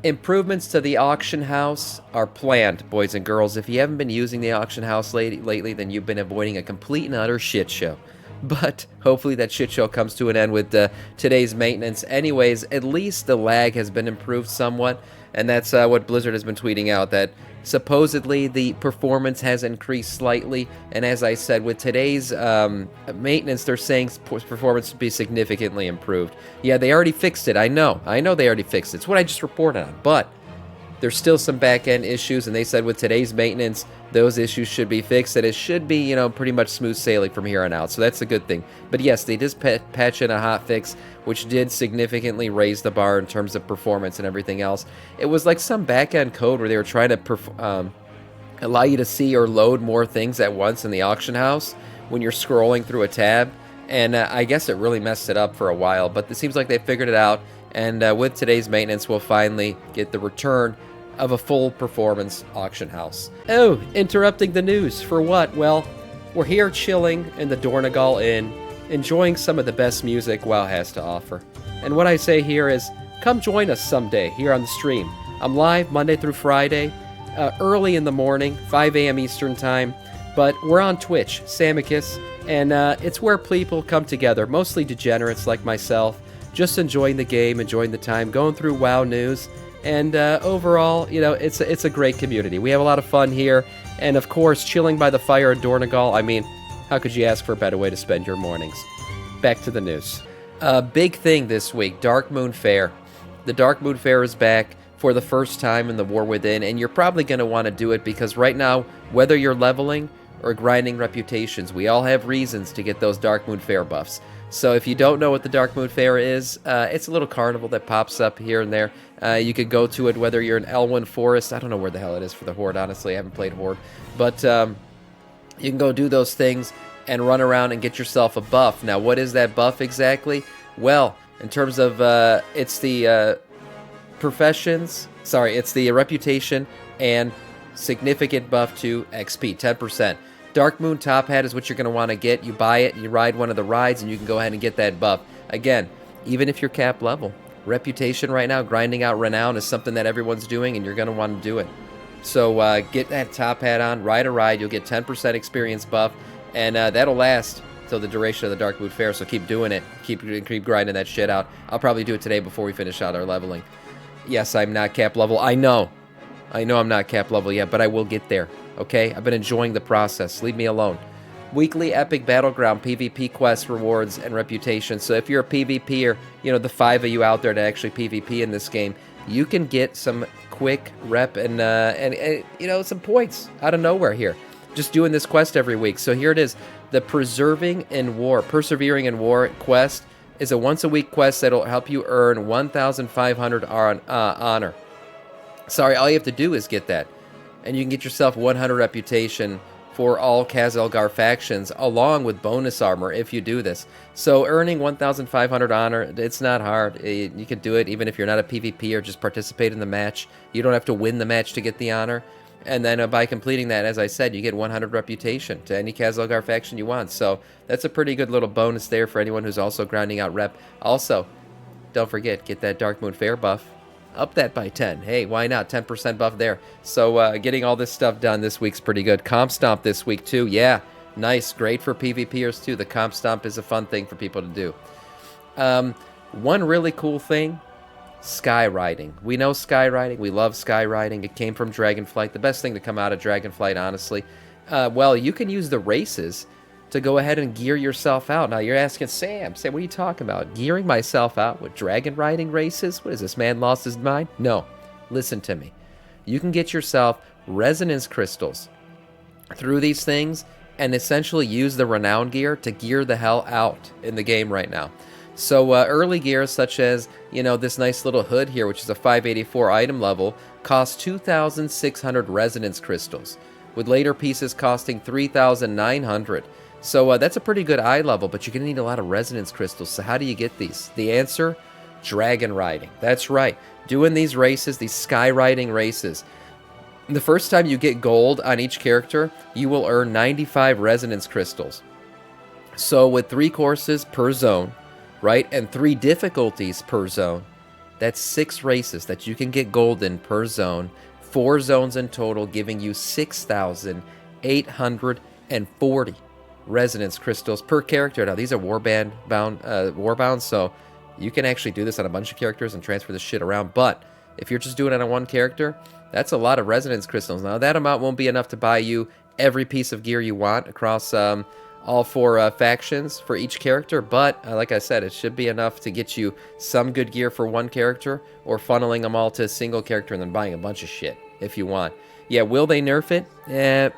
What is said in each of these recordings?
Improvements to the auction house are planned, boys and girls. If you haven't been using the auction house lately, then you've been avoiding a complete and utter shit show. But hopefully that shit show comes to an end with today's maintenance. Anyways, at least the lag has been improved somewhat, and that's what Blizzard has been tweeting out, that supposedly the performance has increased slightly, and as I said, with today's maintenance, they're saying performance will be significantly improved. Yeah, they already fixed it. I know they already fixed it. It's what I just reported on, but there's still some back-end issues, and they said with today's maintenance, those issues should be fixed, and it should be, pretty much smooth sailing from here on out, so that's a good thing. But yes, they did patch in a hotfix, which did significantly raise the bar in terms of performance and everything else. It was like some back-end code where they were trying to allow you to see or load more things at once in the auction house when you're scrolling through a tab, and I guess it really messed it up for a while, but it seems like they figured it out, and with today's maintenance, we'll finally get the return of a full performance auction house. Oh, interrupting the news. For what? Well, we're here chilling in the Dornegal Inn, enjoying some of the best music WoW has to offer. And what I say here is, come join us someday here on the stream. I'm live Monday through Friday, early in the morning, 5 a.m. Eastern Time, but we're on Twitch, Samiccus, and it's where people come together, mostly degenerates like myself, just enjoying the game, enjoying the time, going through WoW news, and overall, it's a great community. We have a lot of fun here, and of course, chilling by the fire in Dornegal. I mean, how could you ask for a better way to spend your mornings? Back to the news. Big thing this week, Darkmoon Faire. The Darkmoon Faire is back for the first time in the War Within, and you're probably going to want to do it because right now, whether you're leveling or grinding reputations, we all have reasons to get those Darkmoon Faire buffs. So if you don't know what the Darkmoon Faire is, it's a little carnival that pops up here and there. You could go to it whether you're in Elwyn Forest. I don't know where the hell it is for the Horde, honestly. I haven't played Horde. But you can go do those things and run around and get yourself a buff. Now, what is that buff exactly? Well, in terms of, it's the it's the reputation and significant buff to XP, 10%. Darkmoon Top Hat is what you're going to want to get. You buy it, you ride one of the rides, and you can go ahead and get that buff. Again, even if you're cap level, reputation right now, grinding out renown is something that everyone's doing, and you're going to want to do it. So get that Top Hat on, ride a ride, you'll get 10% experience buff, and that'll last till the duration of the Darkmoon Faire, so keep doing it. Keep grinding that shit out. I'll probably do it today before we finish out our leveling. Yes, I'm not cap level. I know I'm not cap level yet, but I will get there. Okay, I've been enjoying the process. Leave me alone. Weekly Epic Battleground PvP quests, rewards, and reputation. So if you're a PvPer, the 5 of you out there to actually PvP in this game, you can get some quick rep and some points out of nowhere here. Just doing this quest every week. So here it is. The Persevering in War quest is a once-a-week quest that'll help you earn 1,500 honor. Sorry, all you have to do is get that. And you can get yourself 100 reputation for all Khazalgar factions, along with bonus armor if you do this. So earning 1,500 honor, it's not hard. You can do it even if you're not a PvP or just participate in the match. You don't have to win the match to get the honor. And then by completing that, as I said, you get 100 reputation to any Khazalgar faction you want. So that's a pretty good little bonus there for anyone who's also grinding out rep. Also, don't forget, get that Darkmoon Faire buff. Up that by 10. Hey, why not? 10% buff there. So getting all this stuff done this week's pretty good. Comp Stomp this week too. Yeah, nice. Great for PvPers too. The Comp Stomp is a fun thing for people to do. One really cool thing, skywriting. We know skywriting. We love skywriting. It came from Dragonflight. The best thing to come out of Dragonflight, honestly. Well, you can use the races to go ahead and gear yourself out. Now, you're asking, Sam, what are you talking about? Gearing myself out with dragon riding races? What is this, man lost his mind? No. Listen to me. You can get yourself resonance crystals through these things and essentially use the renown gear to gear the hell out in the game right now. So early gear, such as, this nice little hood here, which is a 584 item level, costs 2,600 resonance crystals, with later pieces costing 3,900. So that's a pretty good eye level, but you're going to need a lot of resonance crystals. So how do you get these? The answer? Dragon riding. That's right. Doing these races, these sky riding races. The first time you get gold on each character, you will earn 95 resonance crystals. So with 3 courses per zone, right, and 3 difficulties per zone, That's 6 races that you can get gold in per zone. 4 zones in total, giving you 6,840 resonance crystals per character. Now, these are warbound, so you can actually do this on a bunch of characters and transfer this shit around. But if you're just doing it on one character, that's a lot of resonance crystals. Now, that amount won't be enough to buy you every piece of gear you want across all 4 factions for each character, but like I said, it should be enough to get you some good gear for one character, or funneling them all to a single character and then buying a bunch of shit if you want. Yeah, will they nerf it?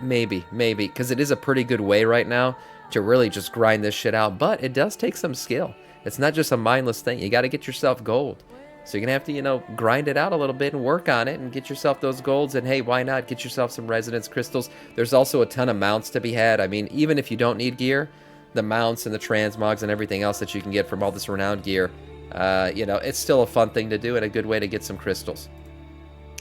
Maybe, because it is a pretty good way right now to really just grind this shit out, but it does take some skill. It's not just a mindless thing. You got to get yourself gold. So you're going to have to, grind it out a little bit and work on it and get yourself those golds. And hey, why not get yourself some resonance crystals? There's also a ton of mounts to be had. I mean, even if you don't need gear, the mounts and the transmogs and everything else that you can get from all this renowned gear, it's still a fun thing to do and a good way to get some crystals.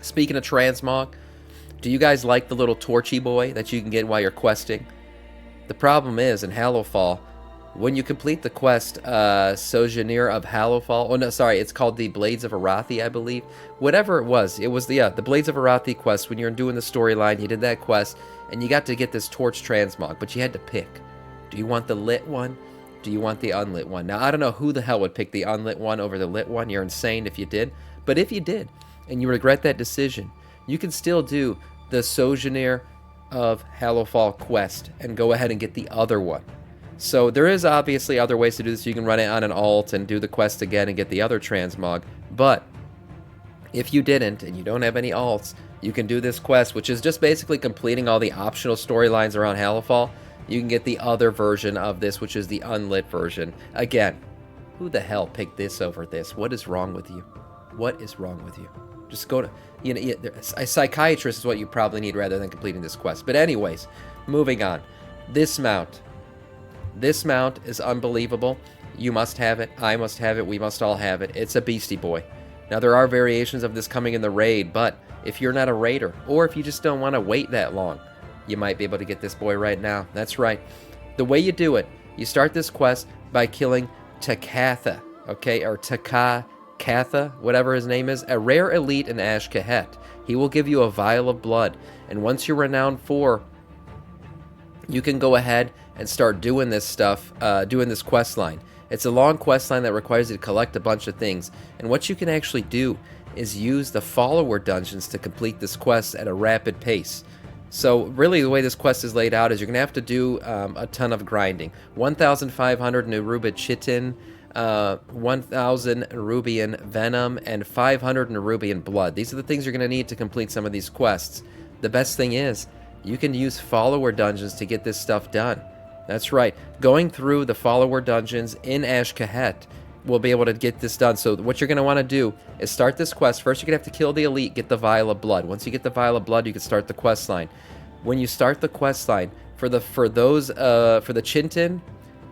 Speaking of transmog, do you guys like the little torchy boy that you can get while you're questing? The problem is, in Hallowfall, when you complete the quest, Sojourner of Hallowfall, it's called the Blades of Arathi, I believe. Whatever it was the Blades of Arathi quest. When you're doing the storyline, you did that quest, and you got to get this torch transmog, but you had to pick. Do you want the lit one? Do you want the unlit one? Now, I don't know who the hell would pick the unlit one over the lit one. You're insane if you did. But if you did, and you regret that decision, you can still do the Sojourner of Hallowfall quest and go ahead and get the other one. So there is obviously other ways to do this. You can run it on an alt and do the quest again and get the other transmog. But if you didn't and you don't have any alts, you can do this quest, which is just basically completing all the optional storylines around Hallowfall. You can get the other version of this, which is the unlit version. Again, who the hell picked this over this? What is wrong with you? What is wrong with you? Just go to, a psychiatrist is what you probably need rather than completing this quest. But anyways, moving on. This mount is unbelievable. You must have it. I must have it. We must all have it. It's a beastie boy. Now, there are variations of this coming in the raid, but if you're not a raider, or if you just don't want to wait that long, you might be able to get this boy right now. That's right. The way you do it, you start this quest by killing Takatha, okay, or Takatha, whatever his name is, a rare elite in Ash-Kahet. He will give you a vial of blood, and once you're renowned 4, you can go ahead and start doing this stuff, doing this quest line. It's a long quest line that requires you to collect a bunch of things, and what you can actually do is use the follower dungeons to complete this quest at a rapid pace. So really the way this quest is laid out is you're going to have to do a ton of grinding. 1,500 Neruba Chitin, 1,000 Nerubian Venom, and 500 Nerubian Blood. These are the things you're going to need to complete some of these quests. The best thing is, you can use follower dungeons to get this stuff done. That's right. Going through the follower dungeons in Ash-Kahet will be able to get this done. So what you're going to want to do is start this quest. First, you're going to have to kill the elite, get the vial of blood. Once you get the vial of blood, you can start the quest line. When you start the quest line, for the Chintin,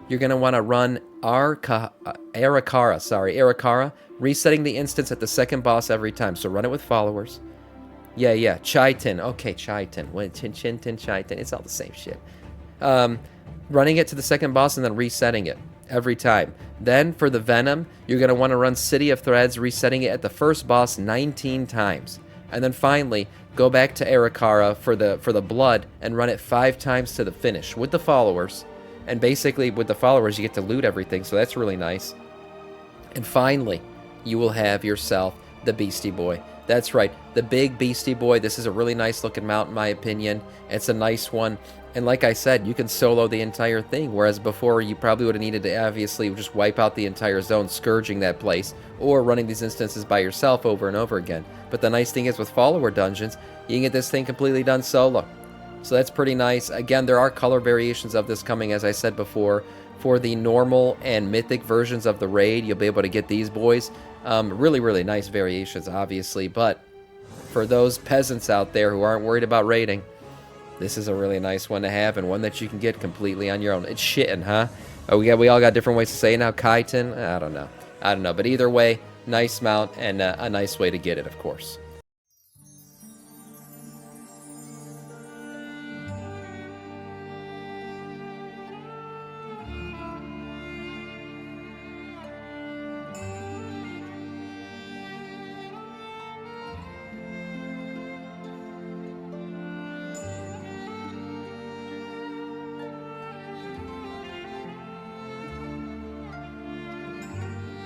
you're going to want to run Arakara, resetting the instance at the second boss every time. So run it with followers. Yeah, Chitin. Okay, Chitin. Chintin, Chitin. It's all the same shit. Running it to the second boss and then resetting it every time. Then for the Venom, you're going to want to run City of Threads, resetting it at the first boss 19 times. And then finally, go back to Arakara for the Blood and run it 5 times to the finish with the followers. And basically, with the followers, you get to loot everything, so that's really nice. And finally, you will have yourself the Beastie Boy. That's right, the big Beastie Boy. This is a really nice looking mount, in my opinion. It's a nice one. And like I said, you can solo the entire thing, whereas before you probably would have needed to obviously just wipe out the entire zone, scourging that place, or running these instances by yourself over and over again. But the nice thing is with follower dungeons, you can get this thing completely done solo. So that's pretty nice. Again, there are color variations of this coming, as I said before. For the normal and mythic versions of the raid, you'll be able to get these boys. Really, really nice variations, obviously. But for those peasants out there who aren't worried about raiding, this is a really nice one to have, and one that you can get completely on your own. It's shitting, huh? Oh, we all got different ways to say it now. Chitin? I don't know. But either way, nice mount and a nice way to get it, of course.